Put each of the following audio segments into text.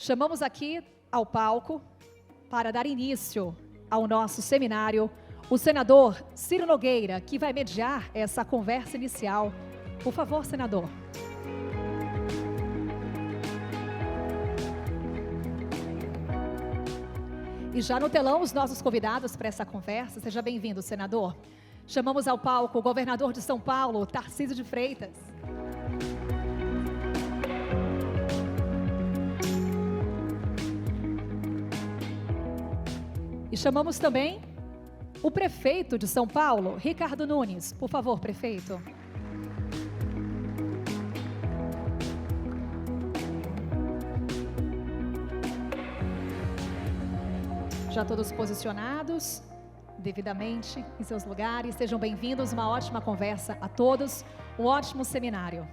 Chamamos aqui ao palco, para dar início ao nosso seminário, o senador Ciro Nogueira, que vai mediar essa conversa inicial. Por favor, senador. E já no telão, os nossos convidados para essa conversa. Seja bem-vindo, senador. Chamamos ao palco o governador de São Paulo, Tarcísio de Freitas. E chamamos também o prefeito de São Paulo, Ricardo Nunes. Por favor, prefeito. Já todos posicionados, devidamente em seus lugares. Sejam bem-vindos, uma ótima conversa a todos, um ótimo seminário.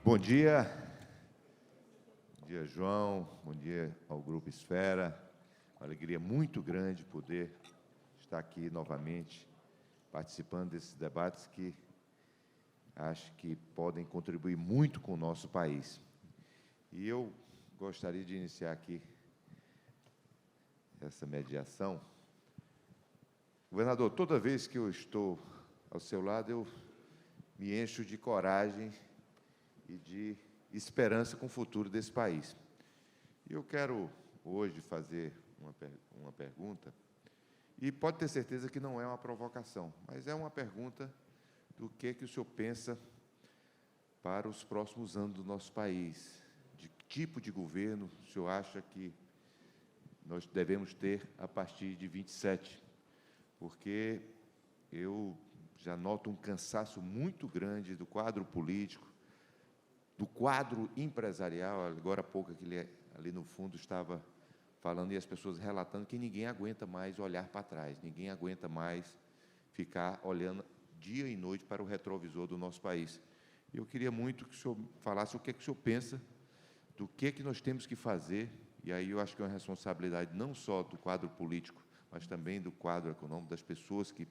Bom dia. Bom dia, João. Bom dia ao Grupo Esfera. Uma alegria muito grande poder estar aqui novamente participando desses debates que acho que podem contribuir muito com o nosso país. E eu gostaria de iniciar aqui essa mediação. Governador, toda vez que eu estou ao seu lado, eu me encho de coragem e de esperança com o futuro desse país. E eu quero hoje fazer uma pergunta, e pode ter certeza que não é uma provocação, mas é uma pergunta do que o senhor pensa para os próximos anos do nosso país. De que tipo de governo o senhor acha que nós devemos ter a partir de 27? Porque eu já noto um cansaço muito grande do quadro político, do quadro empresarial. Agora há pouco, ali no fundo, estava falando e as pessoas relatando que ninguém aguenta mais olhar para trás, ninguém aguenta mais ficar olhando dia e noite para o retrovisor do nosso país. Eu queria muito que o senhor falasse o que o senhor pensa, do que nós temos que fazer, e aí eu acho que é uma responsabilidade não só do quadro político, mas também do quadro econômico, das pessoas que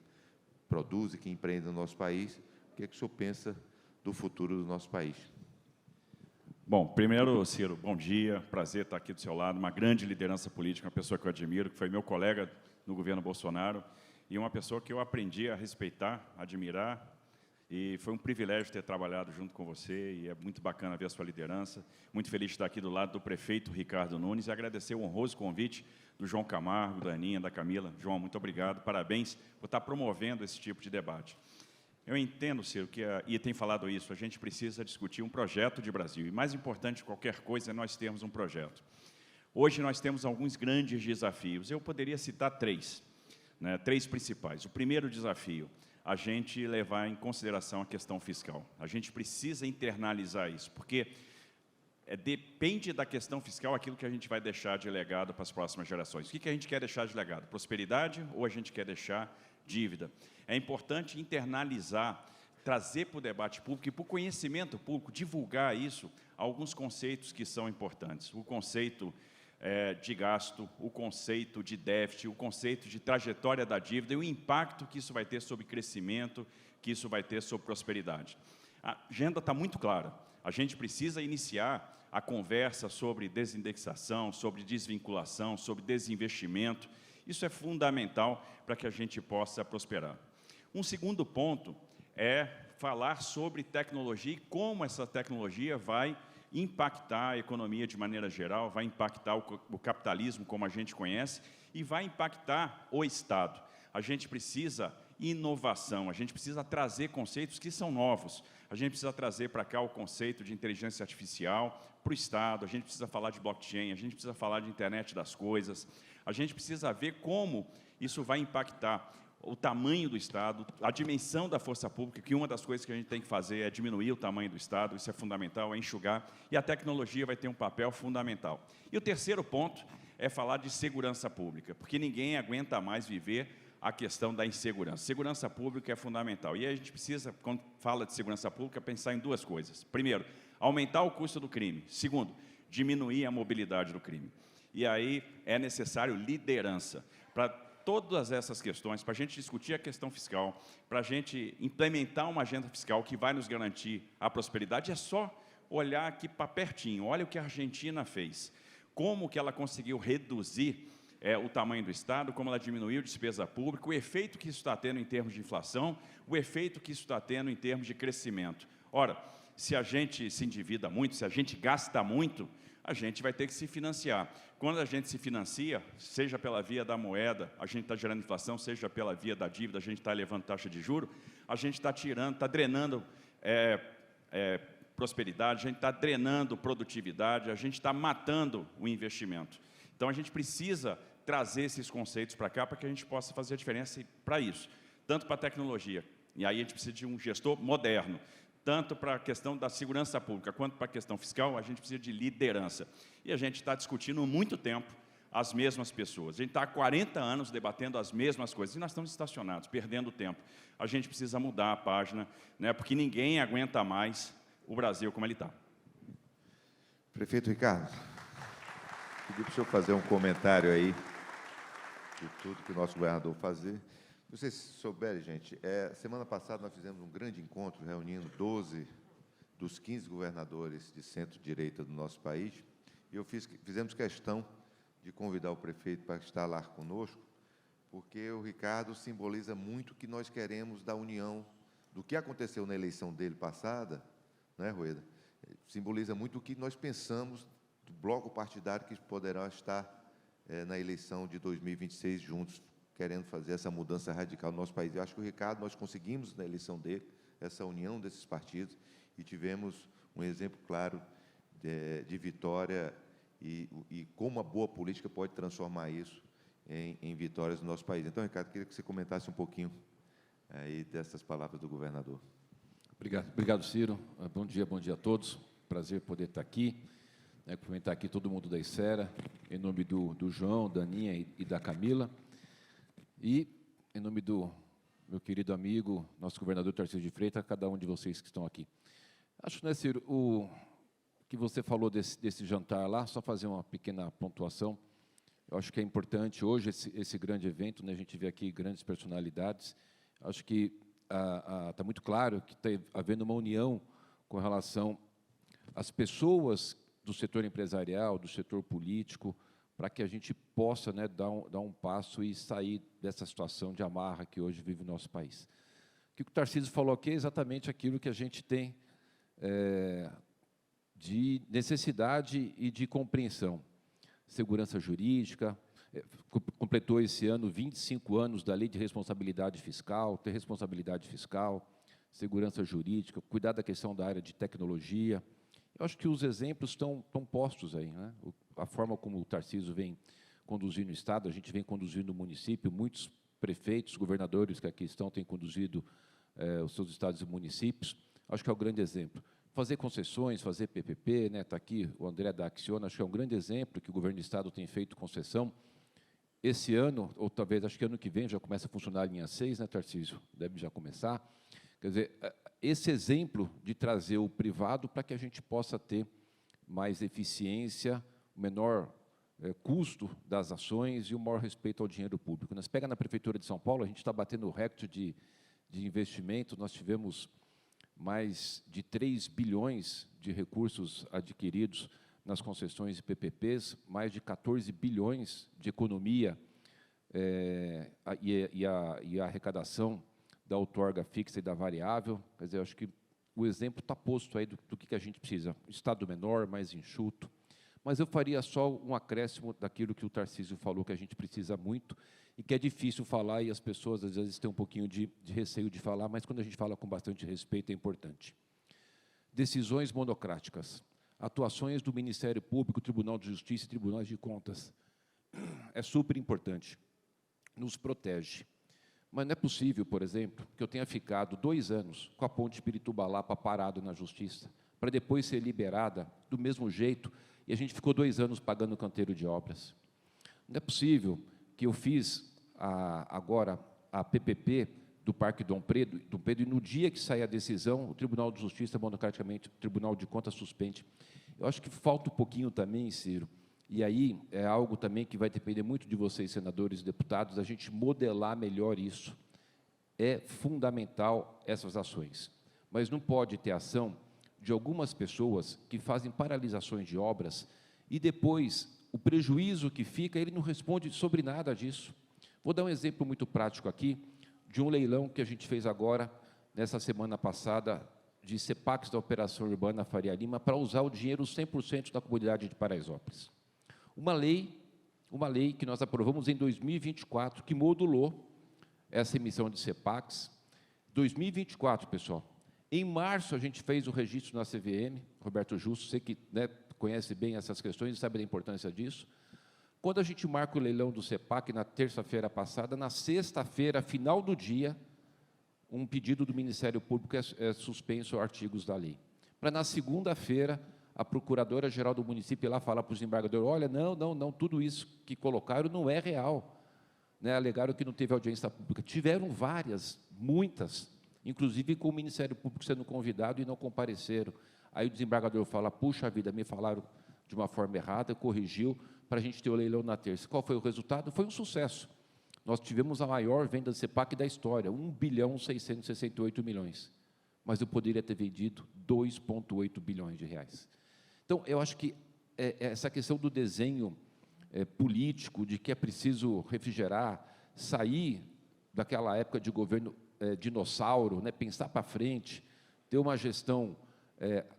produzem, que empreendem no nosso país. O que o senhor pensa do futuro do nosso país? Bom, primeiro, Ciro, bom dia, prazer estar aqui do seu lado, uma grande liderança política, uma pessoa que eu admiro, que foi meu colega no governo Bolsonaro, e uma pessoa que eu aprendi a respeitar, admirar, e foi um privilégio ter trabalhado junto com você, e é muito bacana ver a sua liderança. Muito feliz de estar aqui do lado do prefeito Ricardo Nunes, e agradecer o honroso convite do João Camargo, da Aninha, da Camila. João, muito obrigado, parabéns por estar promovendo esse tipo de debate. Eu entendo, Ciro, e tem falado isso, a gente precisa discutir um projeto de Brasil, e mais importante de qualquer coisa é nós termos um projeto. Hoje nós temos alguns grandes desafios, eu poderia citar três principais. O primeiro desafio, a gente levar em consideração a questão fiscal. A gente precisa internalizar isso, porque depende da questão fiscal aquilo que a gente vai deixar de legado para as próximas gerações. O que a gente quer deixar de legado? Prosperidade ou a gente quer deixar dívida? É importante internalizar, trazer para o debate público e para o conhecimento público, divulgar isso, alguns conceitos que são importantes. O conceito de gasto, o conceito de déficit, o conceito de trajetória da dívida e o impacto que isso vai ter sobre crescimento, que isso vai ter sobre prosperidade. A agenda está muito clara. A gente precisa iniciar a conversa sobre desindexação, sobre desvinculação, sobre desinvestimento. Isso é fundamental para que a gente possa prosperar. Um segundo ponto é falar sobre tecnologia e como essa tecnologia vai impactar a economia de maneira geral, vai impactar o capitalismo como a gente conhece e vai impactar o Estado. A gente precisa inovação, a gente precisa trazer conceitos que são novos. A gente precisa trazer para cá o conceito de inteligência artificial para o Estado, a gente precisa falar de blockchain, a gente precisa falar de internet das coisas, a gente precisa ver como isso vai impactar o tamanho do Estado, a dimensão da força pública, que uma das coisas que a gente tem que fazer é diminuir o tamanho do Estado, isso é fundamental, é enxugar, e a tecnologia vai ter um papel fundamental. E o terceiro ponto é falar de segurança pública, porque ninguém aguenta mais viver a questão da insegurança. Segurança pública é fundamental. E a gente precisa, quando fala de segurança pública, pensar em duas coisas. Primeiro, aumentar o custo do crime. Segundo, diminuir a mobilidade do crime. E aí é necessário liderança para todas essas questões, para a gente discutir a questão fiscal, para a gente implementar uma agenda fiscal que vai nos garantir a prosperidade, é só olhar aqui para pertinho. Olha o que a Argentina fez. Como que ela conseguiu reduzir o tamanho do Estado, como ela diminuiu a despesa pública, o efeito que isso está tendo em termos de inflação, o efeito que isso está tendo em termos de crescimento. Ora, se a gente se endivida muito, se a gente gasta muito, a gente vai ter que se financiar. Quando a gente se financia, seja pela via da moeda, a gente está gerando inflação, seja pela via da dívida, a gente está elevando taxa de juros, a gente está tirando, está drenando prosperidade, a gente está drenando produtividade, a gente está matando o investimento. Então, a gente precisa trazer esses conceitos para cá para que a gente possa fazer a diferença para isso, tanto para a tecnologia, e aí a gente precisa de um gestor moderno, tanto para a questão da segurança pública, quanto para a questão fiscal, a gente precisa de liderança. E a gente está discutindo há muito tempo as mesmas pessoas. A gente está há 40 anos debatendo as mesmas coisas, e nós estamos estacionados, perdendo tempo. A gente precisa mudar a página, né, porque ninguém aguenta mais o Brasil como ele está. Prefeito Ricardo, pedi para o senhor fazer um comentário aí de tudo que o nosso governador fazer. Não sei se souberem, gente, semana passada nós fizemos um grande encontro, reunindo 12 dos 15 governadores de centro-direita do nosso país, e fizemos questão de convidar o prefeito para estar lá conosco, porque o Ricardo simboliza muito o que nós queremos da união, do que aconteceu na eleição dele passada, né, Rueda? Simboliza muito o que nós pensamos do bloco partidário que poderá estar na eleição de 2026 juntos, querendo fazer essa mudança radical no nosso país. Eu acho que o Ricardo, nós conseguimos, na eleição dele, essa união desses partidos e tivemos um exemplo claro de vitória e como a boa política pode transformar isso em vitórias no nosso país. Então, Ricardo, queria que você comentasse um pouquinho aí dessas palavras do governador. Obrigado, Ciro. Bom dia a todos. Prazer poder estar aqui, cumprimentar aqui todo mundo da Isera, em nome do João, da Aninha e da Camila. E, em nome do meu querido amigo, nosso governador Tarcísio de Freitas, a cada um de vocês que estão aqui. Acho, né, Ciro, o que você falou desse jantar lá, só fazer uma pequena pontuação. Eu acho que é importante hoje esse grande evento, né, a gente vê aqui grandes personalidades. Acho que está muito claro que está havendo uma união com relação às pessoas do setor empresarial, do setor político, para que a gente possa, né, dar um passo e sair dessa situação de amarra que hoje vive o nosso país. O que o Tarcísio falou aqui é exatamente aquilo que a gente tem de necessidade e de compreensão. Segurança jurídica, completou esse ano 25 anos da Lei de Responsabilidade Fiscal, ter responsabilidade fiscal, segurança jurídica, cuidar da questão da área de tecnologia. Eu acho que os exemplos estão postos aí, né? A forma como o Tarcísio vem conduzindo o Estado, a gente vem conduzindo o município, muitos prefeitos, governadores que aqui estão têm conduzido os seus estados e municípios. Acho que é um grande exemplo. Fazer concessões, fazer PPP, né? Está aqui o André da Acciona, acho que é um grande exemplo que o governo do Estado tem feito concessão. Esse ano, ou talvez, acho que ano que vem, já começa a funcionar a linha 6, né, Tarcísio? Deve já começar. Quer dizer, esse exemplo de trazer o privado para que a gente possa ter mais eficiência, menor custo das ações e o maior respeito ao dinheiro público. Nós pega na Prefeitura de São Paulo, a gente está batendo o recorde de investimento, nós tivemos mais de 3 bilhões de recursos adquiridos nas concessões e PPPs, mais de 14 bilhões de economia e a arrecadação da outorga fixa e da variável. Quer dizer, eu acho que o exemplo está posto aí do que a gente precisa. Estado menor, mais enxuto. Mas eu faria só um acréscimo daquilo que o Tarcísio falou, que a gente precisa muito, e que é difícil falar, e as pessoas, às vezes, têm um pouquinho de receio de falar, mas, quando a gente fala com bastante respeito, é importante. Decisões monocráticas. Atuações do Ministério Público, Tribunal de Justiça e Tribunais de Contas. É super importante. Nos protege. Mas não é possível, por exemplo, que eu tenha ficado 2 anos com a ponte de Pirituba-Lapa parado na Justiça, para depois ser liberada do mesmo jeito, e a gente ficou 2 anos pagando canteiro de obras. Não é possível que eu fiz agora a PPP do Parque Dom Pedro, e no dia que sair a decisão, o Tribunal de Justiça, monocraticamente, o Tribunal de Contas suspende. Eu acho que falta um pouquinho também, Ciro, E aí é algo também que vai depender muito de vocês, senadores e deputados, a gente modelar melhor isso. É fundamental essas ações. Mas não pode ter ação de algumas pessoas que fazem paralisações de obras e depois o prejuízo que fica, ele não responde sobre nada disso. Vou dar um exemplo muito prático aqui, de um leilão que a gente fez agora, nessa semana passada, de CEPACs da Operação Urbana Faria Lima, para usar o dinheiro 100% da comunidade de Paraisópolis. Uma lei que nós aprovamos em 2024, que modulou essa emissão de CEPACs. 2024, pessoal. Em março, a gente fez o registro na CVM, Roberto Justo, você que conhece bem essas questões e sabe da importância disso. Quando a gente marca o leilão do CEPAC, na terça-feira passada, na sexta-feira, final do dia, um pedido do Ministério Público é suspenso artigos da lei. Para na segunda-feira, a Procuradora-Geral do município ir lá falar para o desembargador, olha, não, tudo isso que colocaram não é real. Alegaram que não teve audiência pública. Tiveram várias, muitas, inclusive com o Ministério Público sendo convidado e não compareceram. Aí o desembargador fala, puxa vida, me falaram de uma forma errada, corrigiu, para a gente ter o leilão na terça. Qual foi o resultado? Foi um sucesso. Nós tivemos a maior venda de CEPAC da história, 1.668 bilhões. Mas eu poderia ter vendido 2,8 bilhões de reais. Então, eu acho que essa questão do desenho político, de que é preciso refrigerar, sair daquela época de governo dinossauro, pensar para frente, ter uma gestão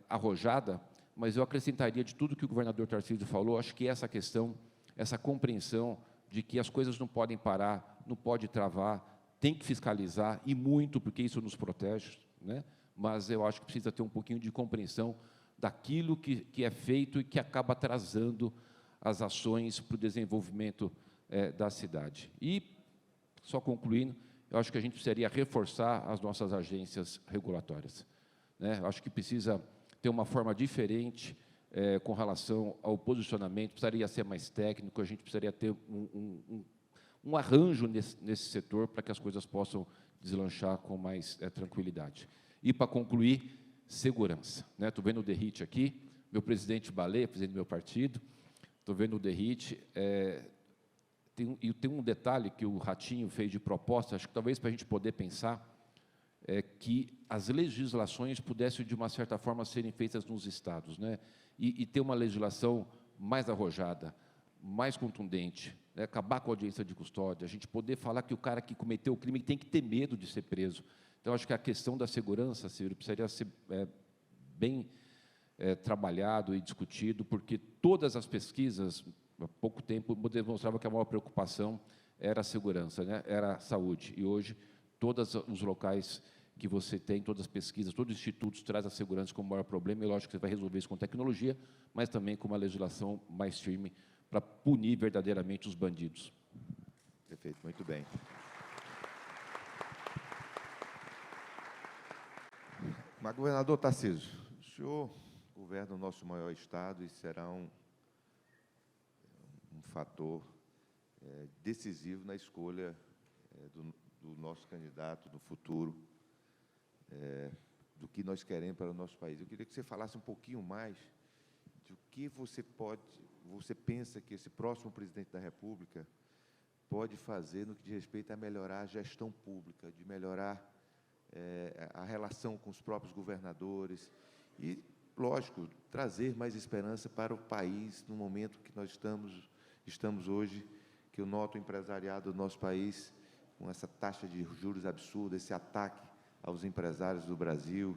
arrojada, mas eu acrescentaria de tudo que o governador Tarcísio falou, acho que essa questão, essa compreensão de que as coisas não podem parar, não pode travar, tem que fiscalizar, e muito, porque isso nos protege, mas eu acho que precisa ter um pouquinho de compreensão daquilo que é feito e que acaba atrasando as ações para o desenvolvimento da cidade. E, só concluindo, eu acho que a gente precisaria reforçar as nossas agências regulatórias. Eu acho que precisa ter uma forma diferente com relação ao posicionamento, precisaria ser mais técnico, a gente precisaria ter um arranjo nesse setor para que as coisas possam deslanchar com mais tranquilidade. E, para concluir, segurança. Estou vendo o Derrite aqui, meu presidente Baleia, presidente do meu partido, estou vendo o Derrite, tem um detalhe que o Ratinho fez de proposta, acho que talvez para a gente poder pensar, que as legislações pudessem, de uma certa forma, serem feitas nos estados, e ter uma legislação mais arrojada, mais contundente, acabar com a audiência de custódia, a gente poder falar que o cara que cometeu o crime tem que ter medo de ser preso. Então, acho que a questão da segurança, Ciro, precisaria ser bem trabalhado e discutido, porque todas as pesquisas, há pouco tempo, demonstravam que a maior preocupação era a segurança, era a saúde, e hoje todos os locais que você tem, todas as pesquisas, todos os institutos trazem a segurança como o maior problema, e lógico que você vai resolver isso com tecnologia, mas também com uma legislação mais firme para punir verdadeiramente os bandidos. Perfeito, muito bem. Mas, governador Tarcísio, o senhor governa o nosso maior estado e será um fator decisivo na escolha do nosso candidato no futuro, do que nós queremos para o nosso país. Eu queria que você falasse um pouquinho mais do que você pensa que esse próximo presidente da República pode fazer no que diz respeito a melhorar a gestão pública, de melhorar a relação com os próprios governadores e, lógico, trazer mais esperança para o país no momento que nós estamos hoje, que eu noto o empresariado do nosso país com essa taxa de juros absurda, esse ataque aos empresários do Brasil,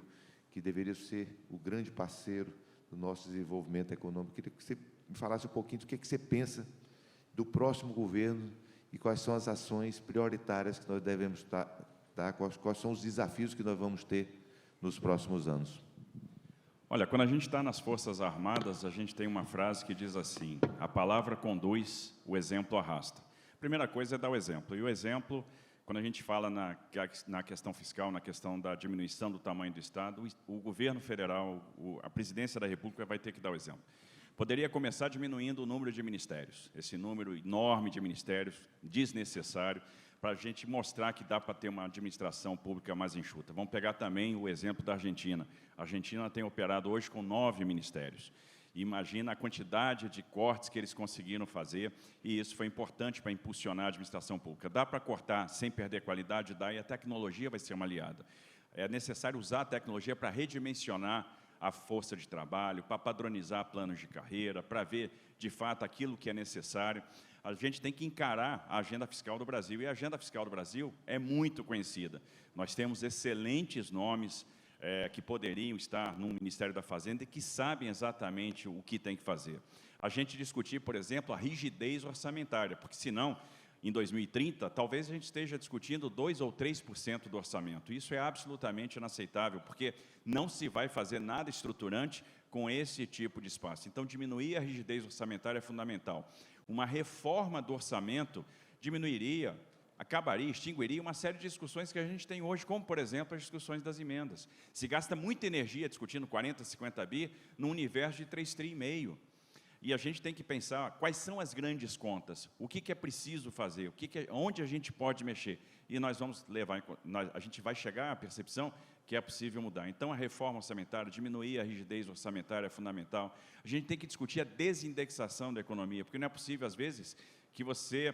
que deveria ser o grande parceiro do nosso desenvolvimento econômico. Queria que você me falasse um pouquinho do que você pensa do próximo governo e quais são as ações prioritárias que nós devemos quais são os desafios que nós vamos ter nos próximos anos. Olha, quando a gente está nas Forças Armadas, a gente tem uma frase que diz assim, a palavra conduz, o exemplo arrasta. A primeira coisa é dar o exemplo, e o exemplo, quando a gente fala na questão fiscal, na questão da diminuição do tamanho do Estado, o governo federal, a presidência da República vai ter que dar o exemplo. Poderia começar diminuindo o número de ministérios, esse número enorme de ministérios, desnecessário, para a gente mostrar que dá para ter uma administração pública mais enxuta. Vamos pegar também o exemplo da Argentina. A Argentina tem operado hoje com 9 ministérios. Imagina a quantidade de cortes que eles conseguiram fazer, e isso foi importante para impulsionar a administração pública. Dá para cortar sem perder qualidade? Dá, e a tecnologia vai ser uma aliada. É necessário usar a tecnologia para redimensionar a força de trabalho, para padronizar planos de carreira, para ver, de fato, aquilo que é necessário. A gente tem que encarar a agenda fiscal do Brasil, e a agenda fiscal do Brasil é muito conhecida. Nós temos excelentes nomes que poderiam estar no Ministério da Fazenda e que sabem exatamente o que tem que fazer. A gente discutir, por exemplo, a rigidez orçamentária, porque senão, em 2030, talvez a gente esteja discutindo 2 ou 3% do orçamento. Isso é absolutamente inaceitável, porque não se vai fazer nada estruturante com esse tipo de espaço. Então, diminuir a rigidez orçamentária é fundamental. Uma reforma do orçamento diminuiria, acabaria, extinguiria uma série de discussões que a gente tem hoje, como, por exemplo, as discussões das emendas. Se gasta muita energia discutindo 40, 50 bi num universo de 3,5 tri. E a gente tem que pensar quais são as grandes contas, o que é preciso fazer, onde a gente pode mexer. E nós vamos levar, a gente vai chegar à percepção que é possível mudar. Então, a reforma orçamentária, diminuir a rigidez orçamentária é fundamental. A gente tem que discutir a desindexação da economia, porque não é possível, às vezes, que você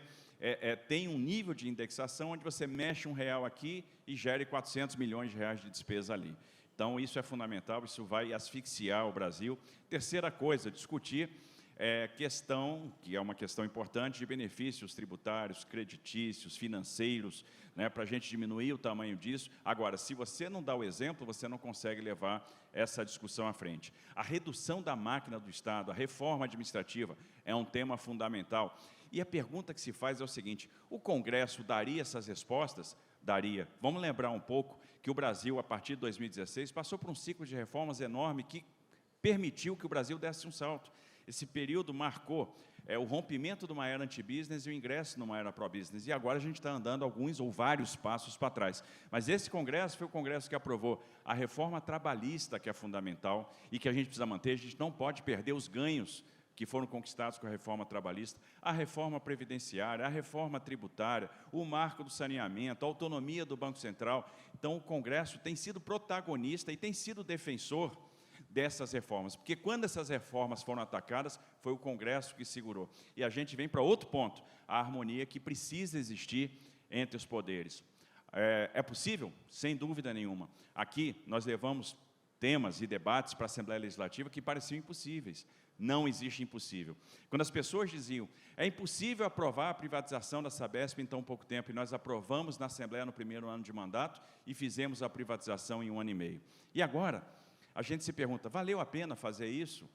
tem um nível de indexação onde você mexe R$1 aqui e gere 400 milhões de reais de despesa ali. Então, isso é fundamental, isso vai asfixiar o Brasil. Terceira coisa, discutir questão, que é uma questão importante, de benefícios tributários, creditícios, financeiros, né, para a gente diminuir o tamanho disso. Agora, se você não dá o exemplo, você não consegue levar essa discussão à frente. A redução da máquina do Estado, a reforma administrativa, é um tema fundamental. E a pergunta que se faz é o seguinte: o Congresso daria essas respostas? Daria. Vamos lembrar um pouco que o Brasil, a partir de 2016, passou por um ciclo de reformas enorme que permitiu que o Brasil desse um salto. Esse período marcou o rompimento de uma era anti-business e o ingresso numa era pró-business. E agora a gente está andando alguns ou vários passos para trás. Mas esse Congresso foi o Congresso que aprovou a reforma trabalhista, que é fundamental e que a gente precisa manter. A gente não pode perder os ganhos que foram conquistados com a reforma trabalhista, a reforma previdenciária, a reforma tributária, o marco do saneamento, a autonomia do Banco Central. Então, o Congresso tem sido protagonista e tem sido defensor dessas reformas, porque quando essas reformas foram atacadas, foi o Congresso que segurou. E a gente vem para outro ponto, a harmonia que precisa existir entre os poderes. É possível? Sem dúvida nenhuma. Aqui, nós levamos temas e debates para a Assembleia Legislativa que pareciam impossíveis. Não existe impossível. Quando as pessoas diziam, é impossível aprovar a privatização da Sabesp em tão pouco tempo, e nós aprovamos na Assembleia no primeiro ano de mandato e fizemos a privatização em 1 ano e meio. E agora, a gente se pergunta, valeu a pena fazer isso?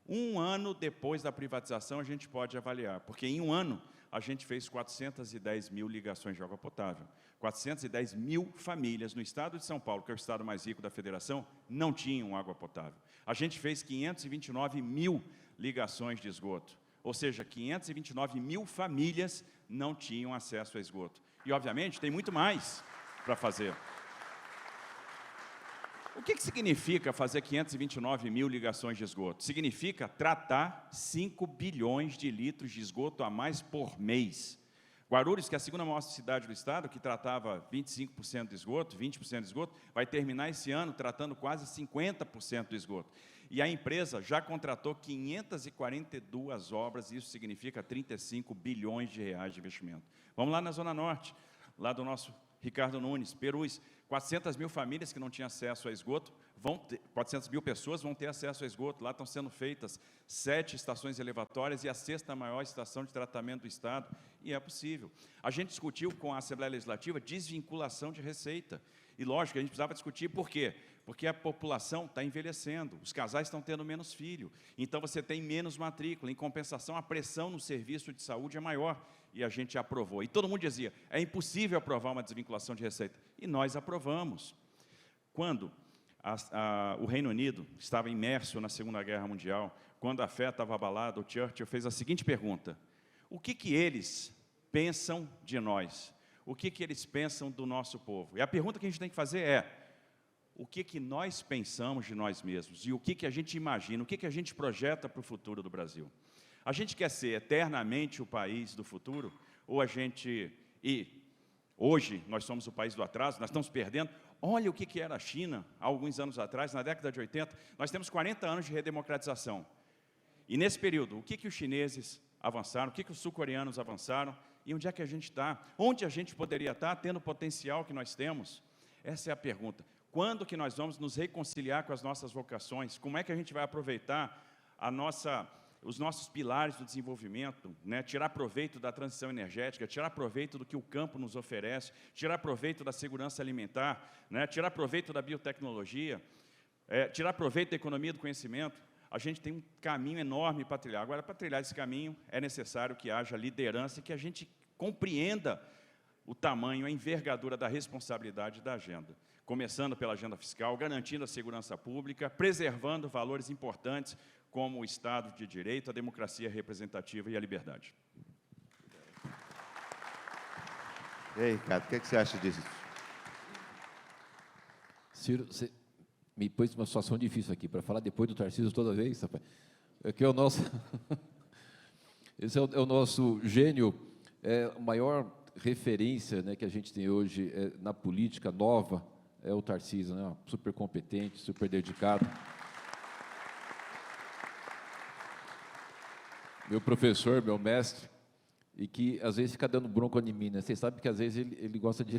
1 ano depois da privatização, a gente pode avaliar, porque em 1 ano, a gente fez 410 mil ligações de água potável. 410 mil famílias no estado de São Paulo, que é o estado mais rico da federação, não tinham água potável. A gente fez 529 mil ligações de esgoto, ou seja, 529 mil famílias não tinham acesso a esgoto. E, obviamente, tem muito mais para fazer. O que significa fazer 529 mil ligações de esgoto? Significa tratar 5 bilhões de litros de esgoto a mais por mês. Guarulhos, que é a segunda maior cidade do estado, que tratava 25% de esgoto, 20% de esgoto, vai terminar esse ano tratando quase 50% do esgoto. E a empresa já contratou 542 obras, e isso significa 35 bilhões de reais de investimento. Vamos lá na Zona Norte, lá do nosso Ricardo Nunes, Perus, 400 mil famílias que não tinham acesso a esgoto, 400 mil pessoas vão ter acesso a esgoto. Lá estão sendo feitas 7 estações elevatórias e a 6ª maior estação de tratamento do estado, e é possível. A gente discutiu com a Assembleia Legislativa desvinculação de receita, e lógico, a gente precisava discutir por quê? Porque a população está envelhecendo, os casais estão tendo menos filho, então você tem menos matrícula, em compensação a pressão no serviço de saúde é maior, e a gente aprovou. E todo mundo dizia, é impossível aprovar uma desvinculação de receita, e nós aprovamos. Quando o Reino Unido estava imerso na Segunda Guerra Mundial, quando a fé estava abalada, o Churchill fez a seguinte pergunta: o que eles pensam de nós? O que eles pensam do nosso povo? E a pergunta que a gente tem que fazer é, o que nós pensamos de nós mesmos? E o que a gente imagina? O que a gente projeta para o futuro do Brasil? A gente quer ser eternamente o país do futuro? Ou a gente... E hoje nós somos o país do atraso, nós estamos perdendo. Olha o que era a China há alguns anos atrás, na década de 80. Nós temos 40 anos de redemocratização. E nesse período, o que os chineses avançaram, o que os sul-coreanos avançaram, e onde é que a gente está? Onde a gente poderia estar tendo o potencial que nós temos? Essa é a pergunta. Quando que nós vamos nos reconciliar com as nossas vocações? Como é que a gente vai aproveitar os nossos pilares do desenvolvimento, né? Tirar proveito da transição energética, tirar proveito do que o campo nos oferece, tirar proveito da segurança alimentar, né? Tirar proveito da biotecnologia, tirar proveito da economia do conhecimento. A gente tem um caminho enorme para trilhar. Agora, para trilhar esse caminho, é necessário que haja liderança e que a gente compreenda o tamanho, a envergadura da responsabilidade da agenda. Começando pela agenda fiscal, garantindo a segurança pública, preservando valores importantes como o Estado de Direito, a democracia representativa e a liberdade. E aí, Ricardo, o que você acha disso? Ciro, você me pôs numa situação difícil aqui, para falar depois do Tarcísio toda vez, rapaz. Aqui é o nosso... Esse é o nosso gênio, a maior referência, né, que a gente tem hoje na política nova, é o Tarcísio, né, super competente, super dedicado. Meu professor, meu mestre, e que às vezes fica dando bronca em mim, né? Vocês sabem que às vezes ele gosta de...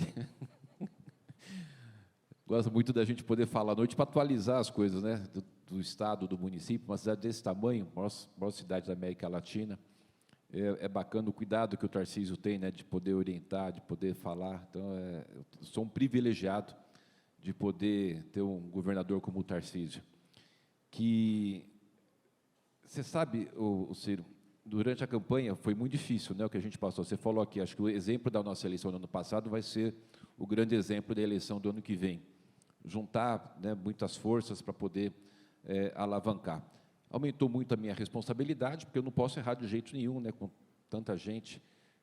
gosta muito da gente poder falar à noite para atualizar as coisas, né? Do estado, do município, uma cidade desse tamanho, maior cidade da América Latina. É bacana o cuidado que o Tarcísio tem, né? De poder orientar, de poder falar. Então, eu sou um privilegiado de poder ter um governador como o Tarcísio. Que, você sabe, Ciro, durante a campanha foi muito difícil, né, o que a gente passou. Você falou aqui, acho que o exemplo da nossa eleição do ano passado vai ser o grande exemplo da eleição do ano que vem. Juntar, né, muitas forças para poder alavancar. Aumentou muito a minha responsabilidade, porque eu não posso errar de jeito nenhum, né, com tanta gente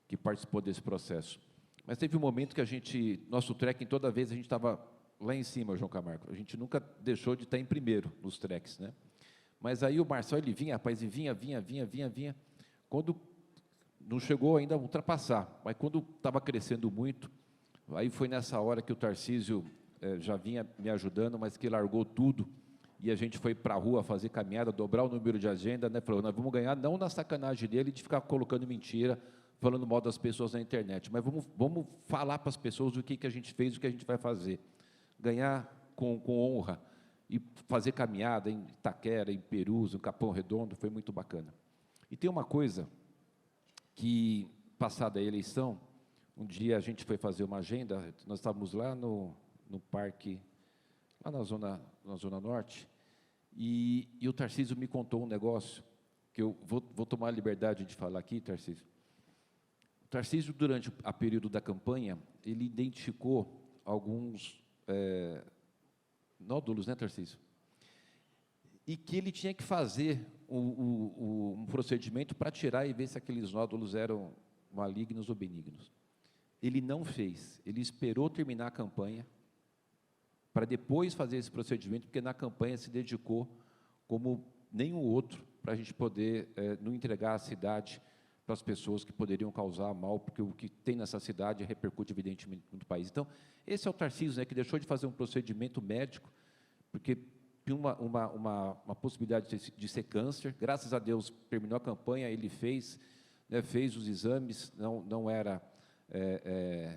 que participou desse processo. Mas teve um momento que nosso trekking, toda vez a gente estava lá em cima, João Camargo. A gente nunca deixou de estar em primeiro nos treks, né? Mas aí o Marçal, ele vinha, rapaz, e vinha. Quando não chegou ainda a ultrapassar, mas quando estava crescendo muito, aí foi nessa hora que o Tarcísio já vinha me ajudando, mas que largou tudo, e a gente foi para a rua fazer caminhada, dobrar o número de agenda, né? Falou, nós vamos ganhar não na sacanagem dele de ficar colocando mentira, falando mal das pessoas na internet, mas vamos falar para as pessoas o que a gente fez, o que a gente vai fazer. Ganhar com honra, e fazer caminhada em Itaquera, em Perus, em Capão Redondo, foi muito bacana. E tem uma coisa que, passada a eleição, um dia a gente foi fazer uma agenda, nós estávamos lá no parque, lá na zona norte, e o Tarcísio me contou um negócio, que eu vou tomar a liberdade de falar aqui, Tarcísio. O Tarcísio, durante o período da campanha, ele identificou alguns nódulos, né, Tarcísio? E que ele tinha que fazer um procedimento para tirar e ver se aqueles nódulos eram malignos ou benignos. Ele não fez, ele esperou terminar a campanha para depois fazer esse procedimento, porque na campanha se dedicou como nenhum outro para a gente poder não entregar a cidade para as pessoas que poderiam causar mal, porque o que tem nessa cidade repercute evidentemente no país. Então, esse é o Tarcísio, né, que deixou de fazer um procedimento médico, porque tinha uma possibilidade de ser câncer. Graças a Deus, terminou a campanha, ele fez, né, fez os exames, não era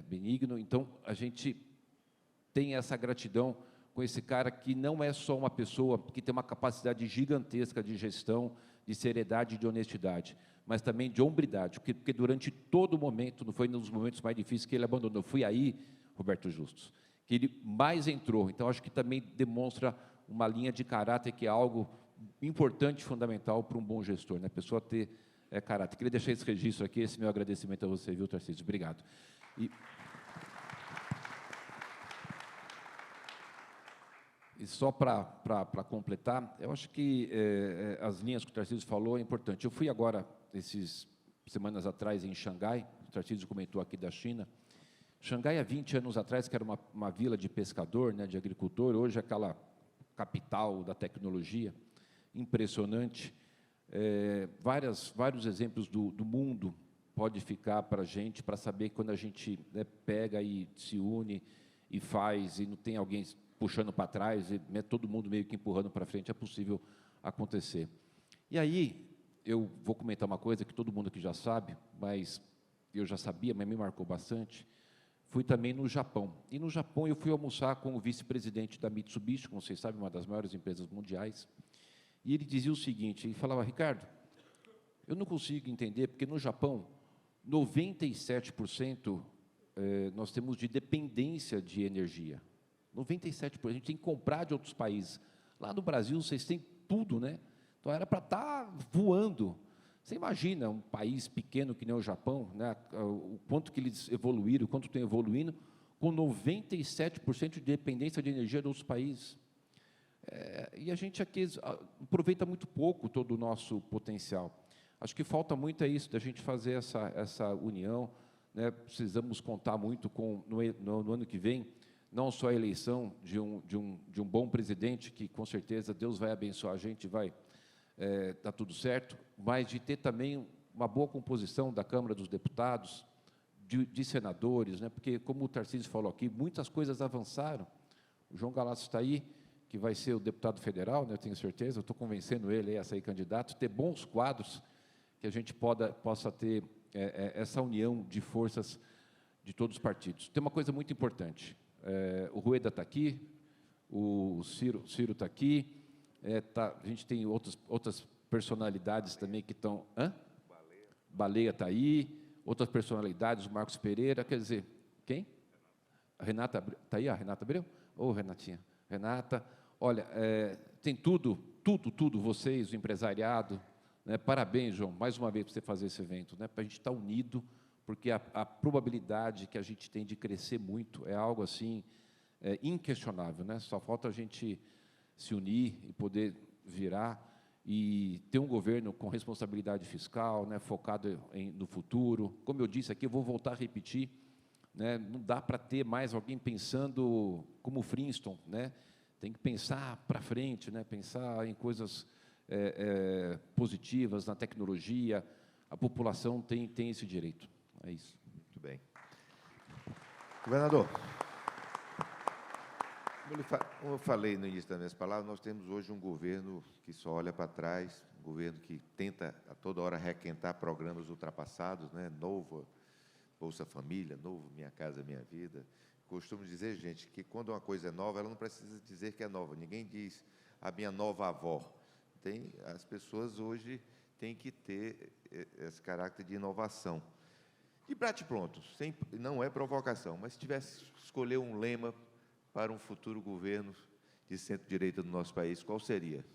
benigno. Então, a gente tem essa gratidão com esse cara que não é só uma pessoa que tem uma capacidade gigantesca de gestão, de seriedade e de honestidade, mas também de hombridade, porque durante todo o momento, não foi nos momentos mais difíceis que ele abandonou, fui aí, Roberto Justus, que ele mais entrou. Então, acho que também demonstra uma linha de caráter que é algo importante, fundamental para um bom gestor, né? A pessoa ter caráter. Queria deixar esse registro aqui, esse meu agradecimento a você, viu, Tarcísio? Obrigado. E só para completar, eu acho que as linhas que o Tarcísio falou é importante. Eu fui agora, semanas atrás, em Xangai, o Tarcísio comentou aqui da China. Xangai, há 20 anos atrás, que era uma vila de pescador, né, de agricultor, hoje é aquela capital da tecnologia, impressionante. Vários exemplos do mundo pode ficar para a gente, para saber que quando a gente, né, pega e se une e faz, e não tem alguém puxando para trás, e, né, todo mundo meio que empurrando para frente, é possível acontecer. E aí, eu vou comentar uma coisa que todo mundo aqui já sabe, mas eu já sabia, mas me marcou bastante. Fui também no Japão. E no Japão eu fui almoçar com o vice-presidente da Mitsubishi, como vocês sabem, uma das maiores empresas mundiais. E ele dizia o seguinte, ele falava, Ricardo, eu não consigo entender, porque no Japão, 97% nós temos de dependência de energia. 97%, a gente tem que comprar de outros países. Lá no Brasil, vocês têm tudo, né? Então, era para estar voando. Você imagina um país pequeno que nem o Japão, né? O quanto que eles evoluíram, o quanto estão evoluindo, com 97% de dependência de energia de outros países. E a gente aqui aproveita muito pouco todo o nosso potencial. Acho que falta muito isso, da gente fazer essa união, né? Precisamos contar muito com, no ano que vem, não só a eleição de um bom presidente, que com certeza Deus vai abençoar a gente, vai dar tudo certo, mas de ter também uma boa composição da Câmara dos Deputados, de senadores, né? Porque, como o Tarcísio falou aqui, muitas coisas avançaram. O João Galasso está aí, que vai ser o deputado federal, né? Eu tenho certeza, eu estou convencendo ele a sair candidato, ter bons quadros, que a gente possa ter essa união de forças de todos os partidos. Tem uma coisa muito importante, o Rueda está aqui, o Ciro está aqui, a gente tem outras personalidades também que estão... Baleia está aí, outras personalidades, o Marcos Pereira, quer dizer, quem? A Renata, está aí a Renata Abreu? Ô, Renatinha, Renata, olha, tem tudo, vocês, o empresariado, né? Parabéns, João, mais uma vez, por você fazer esse evento, né? Para a gente estar unido, porque a probabilidade que a gente tem de crescer muito é algo assim, inquestionável, né? Só falta a gente se unir e poder virar e ter um governo com responsabilidade fiscal, né, focado no futuro. Como eu disse aqui, eu vou voltar a repetir, né, não dá para ter mais alguém pensando como o Flintstone, né? Tem que pensar para frente, né, pensar em coisas positivas, na tecnologia. A população tem esse direito. É isso. Muito bem. Governador, como eu falei no início das minhas palavras, nós temos hoje um governo que só olha para trás, um governo que tenta a toda hora requentar programas ultrapassados, né? Novo Bolsa Família, novo Minha Casa Minha Vida. Costumo dizer, gente, que quando uma coisa é nova, ela não precisa dizer que é nova. Ninguém diz a minha nova avó. As pessoas hoje têm que ter esse caráter de inovação. De bate-pronto, não é provocação, mas se tivesse que escolher um lema para um futuro governo de centro-direita do nosso país, qual seria?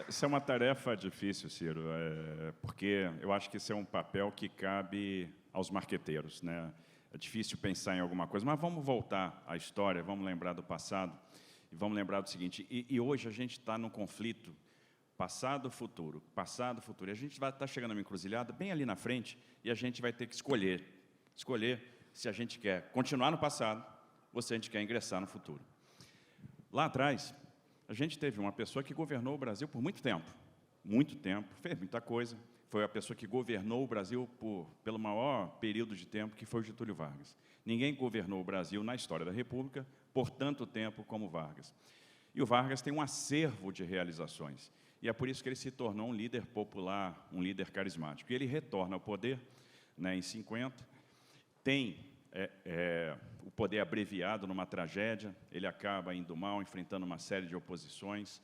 Isso é uma tarefa difícil, Ciro, porque eu acho que esse é um papel que cabe aos marqueteiros, né? É difícil pensar em alguma coisa, mas vamos voltar à história, vamos lembrar do passado, e vamos lembrar do seguinte, e hoje a gente está num conflito passado, futuro, e a gente vai estar chegando numa encruzilhada bem ali na frente, e a gente vai ter que escolher se a gente quer continuar no passado, ou se a gente quer ingressar no futuro. Lá atrás, a gente teve uma pessoa que governou o Brasil por muito tempo, fez muita coisa, foi a pessoa que governou o Brasil pelo maior período de tempo, que foi o Getúlio Vargas. Ninguém governou o Brasil na história da República por tanto tempo como Vargas. E o Vargas tem um acervo de realizações, e é por isso que ele se tornou um líder popular, um líder carismático. E ele retorna ao poder, né, em 50, tem o poder abreviado numa tragédia, ele acaba indo mal, enfrentando uma série de oposições,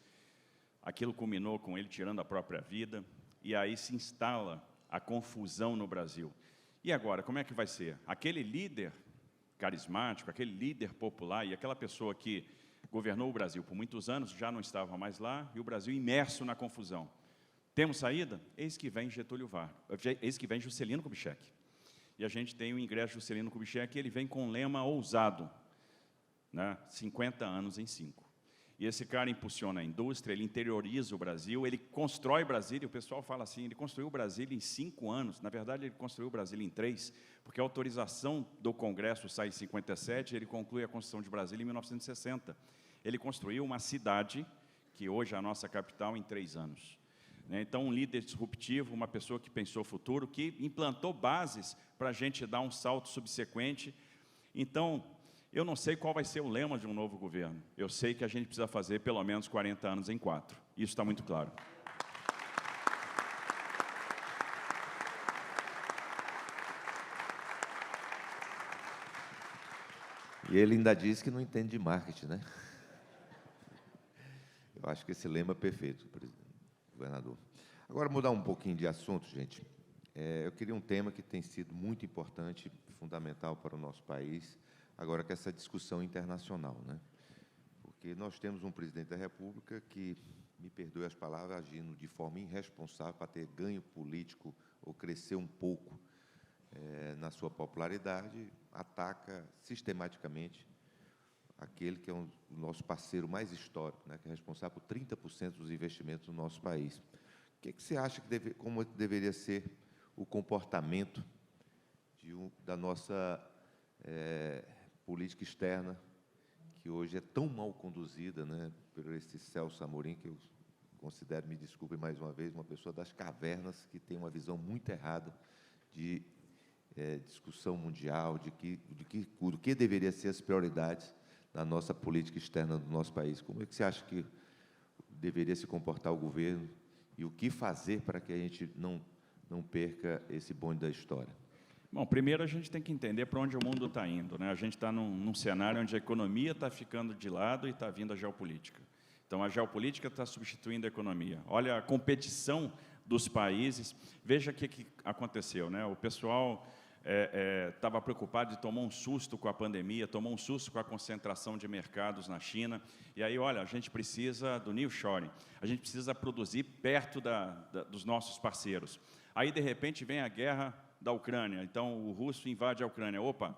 aquilo culminou com ele tirando a própria vida, e aí se instala a confusão no Brasil. E agora, como é que vai ser? Aquele líder carismático, aquele líder popular, e aquela pessoa que governou o Brasil por muitos anos, já não estava mais lá, e o Brasil imerso na confusão. Temos saída? Eis que vem Getúlio Vargas, eis que vem Juscelino Kubitschek. E a gente tem o ingresso Juscelino Kubitschek, e ele vem com um lema ousado, né? 50 anos em 5. E esse cara impulsiona a indústria, ele interioriza o Brasil, ele constrói Brasília, o pessoal fala assim, ele construiu o Brasília em 5 anos, na verdade ele construiu o Brasília em 3, porque a autorização do Congresso sai em 57, ele conclui a construção de Brasília em 1960. Ele construiu uma cidade, que hoje é a nossa capital, em 3 anos. Então, um líder disruptivo, uma pessoa que pensou o futuro, que implantou bases para a gente dar um salto subsequente. Então, Eu não sei qual vai ser o lema de um novo governo. Eu sei que a gente precisa fazer pelo menos 40 anos em 4. Isso está muito claro. E ele ainda diz que não entende de marketing, né? Eu acho que esse lema é perfeito, governador. Agora, mudar um pouquinho de assunto, gente. Eu queria um tema que tem sido muito importante, fundamental para o nosso país, agora que essa discussão internacional, né? Porque nós temos um presidente da República que, me perdoe as palavras, agindo de forma irresponsável para ter ganho político ou crescer um pouco na sua popularidade, ataca sistematicamente aquele que é o nosso parceiro mais histórico, né, que é responsável por 30% dos investimentos no nosso país. O que você acha que como deveria ser o comportamento da nossa política externa, que hoje é tão mal conduzida, né, por esse Celso Amorim, que eu considero, me desculpem mais uma vez, uma pessoa das cavernas, que tem uma visão muito errada de discussão mundial, do que deveria ser as prioridades na nossa política externa do nosso país. Como é que você acha que deveria se comportar o governo e o que fazer para que a gente não perca esse bonde da história? Bom, primeiro a gente tem que entender para onde o mundo está indo, né? A gente está num cenário onde a economia está ficando de lado e está vindo a geopolítica. Então, a geopolítica está substituindo a economia. Olha a competição dos países. Veja o que aconteceu, né? O pessoal estava preocupado de tomar um susto com a pandemia, tomou um susto com a concentração de mercados na China, e aí, olha, a gente precisa do nearshoring, a gente precisa produzir perto dos nossos parceiros. Aí, de repente, vem a guerra da Ucrânia, então o russo invade a Ucrânia. Opa,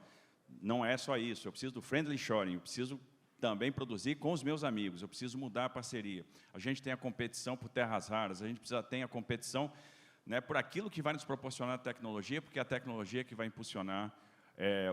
não é só isso, eu preciso do friendly shoring, eu preciso também produzir com os meus amigos, eu preciso mudar a parceria. A gente tem a competição por terras raras, a gente tem a competição, né, por aquilo que vai nos proporcionar tecnologia, porque é a tecnologia que vai impulsionar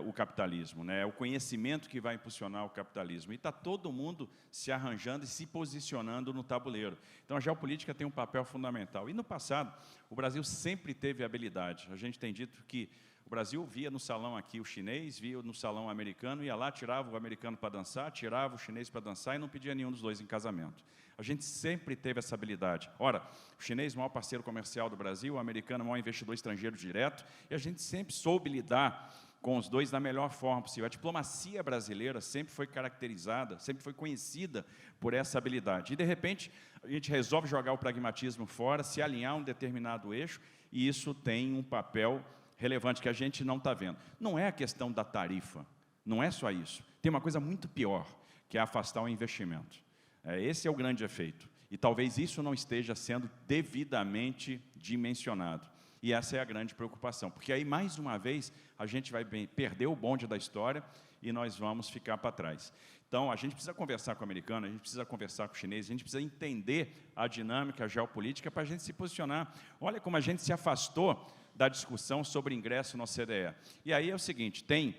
o capitalismo, né, é o conhecimento que vai impulsionar o capitalismo. E está todo mundo se arranjando e se posicionando no tabuleiro. Então, a geopolítica tem um papel fundamental. E, no passado, o Brasil sempre teve habilidade. A gente tem dito que o Brasil via no salão aqui o chinês, via no salão americano, ia lá, tirava o americano para dançar, tirava o chinês para dançar e não pedia nenhum dos dois em casamento. A gente sempre teve essa habilidade. Ora, o chinês, maior parceiro comercial do Brasil, o americano, maior investidor estrangeiro direto, e a gente sempre soube lidar com os dois da melhor forma possível. A diplomacia brasileira sempre foi caracterizada, sempre foi conhecida por essa habilidade. E, de repente, a gente resolve jogar o pragmatismo fora, se alinhar a um determinado eixo, e isso tem um papel relevante que a gente não está vendo. Não é a questão da tarifa, não é só isso. Tem uma coisa muito pior, que é afastar o investimento. Esse é o grande efeito. E talvez isso não esteja sendo devidamente dimensionado. E essa é a grande preocupação, porque aí, mais uma vez, a gente vai perder o bonde da história e nós vamos ficar para trás. Então, a gente precisa conversar com o americano, a gente precisa conversar com o chinês, a gente precisa entender a dinâmica geopolítica para a gente se posicionar. Olha como a gente se afastou da discussão sobre ingresso no OCDE. E aí é o seguinte, tem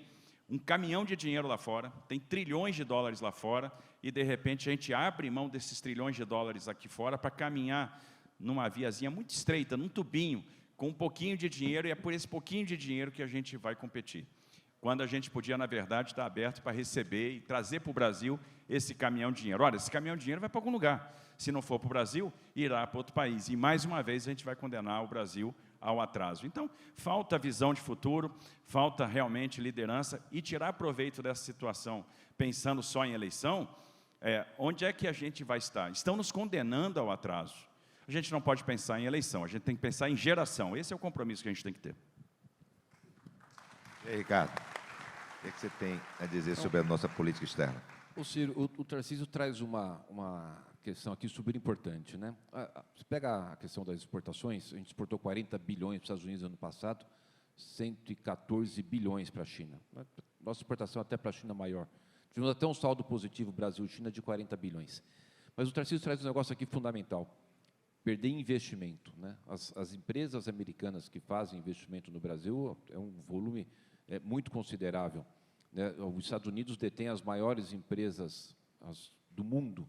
um caminhão de dinheiro lá fora, tem trilhões de dólares lá fora, e, de repente, a gente abre mão desses trilhões de dólares aqui fora para caminhar numa viazinha muito estreita, num tubinho, com um pouquinho de dinheiro, e é por esse pouquinho de dinheiro que a gente vai competir. Quando a gente podia, na verdade, estar aberto para receber e trazer para o Brasil esse caminhão de dinheiro. Olha, esse caminhão de dinheiro vai para algum lugar. Se não for para o Brasil, irá para outro país. E, mais uma vez, a gente vai condenar o Brasil ao atraso. Então, falta visão de futuro, falta realmente liderança e tirar proveito dessa situação, pensando só em eleição, onde é que a gente vai estar? Estão nos condenando ao atraso. A gente não pode pensar em eleição, a gente tem que pensar em geração. Esse é o compromisso que a gente tem que ter. E aí, Ricardo, o que você tem a dizer sobre a nossa política externa? Ciro, o Tarcísio traz uma questão aqui super importante, né? Você pega a questão das exportações, a gente exportou 40 bilhões para os Estados Unidos ano passado, 114 bilhões para a China. Nossa exportação até para a China maior. Tivemos até um saldo positivo Brasil-China de 40 bilhões. Mas o Tarcísio traz um negócio aqui fundamental. Perder investimento, né? As empresas americanas que fazem investimento no Brasil é um volume muito considerável, né? Os Estados Unidos detêm as maiores empresas do mundo,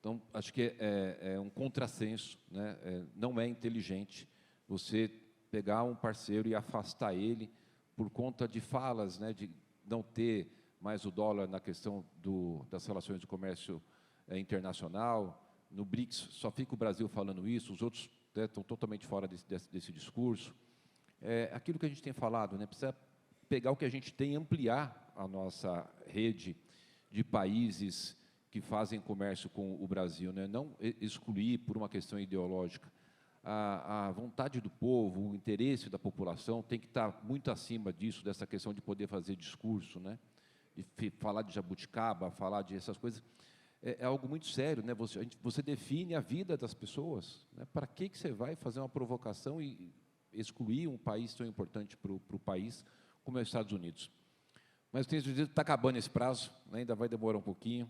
então acho que é um contrassenso, né? Não é inteligente você pegar um parceiro e afastar ele por conta de falas, né? De não ter mais o dólar na questão das relações de comércio internacional. No BRICS, só fica o Brasil falando isso, os outros estão totalmente fora desse discurso. Aquilo que a gente tem falado, né, precisa pegar o que a gente tem e ampliar a nossa rede de países que fazem comércio com o Brasil, né, não excluir por uma questão ideológica. A vontade do povo, o interesse da população tem que estar muito acima disso, dessa questão de poder fazer discurso, né, de falar de jabuticaba, falar de essas coisas. É algo muito sério, né? Você define a vida das pessoas, né? Para que você vai fazer uma provocação e excluir um país tão importante para o país como é os Estados Unidos? Mas tenho certeza que está acabando esse prazo, né? Ainda vai demorar um pouquinho,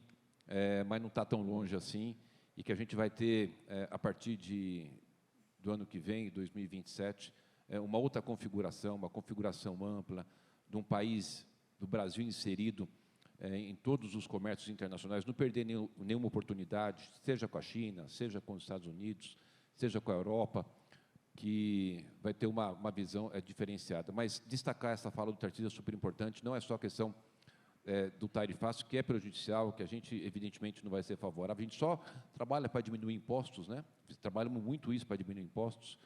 mas não está tão longe assim, e que a gente vai ter, a partir do ano que vem, 2027, uma outra configuração, uma configuração ampla, de um país, do Brasil inserido em todos os comércios internacionais, não perder nenhuma oportunidade, seja com a China, seja com os Estados Unidos, seja com a Europa, que vai ter uma visão diferenciada. Mas destacar essa fala do Tarcísio é super importante, não é só a questão do tarifaço, que é prejudicial, que a gente, evidentemente, não vai ser favorável. A gente só trabalha para diminuir impostos, né? Trabalhamos muito isso para diminuir impostos.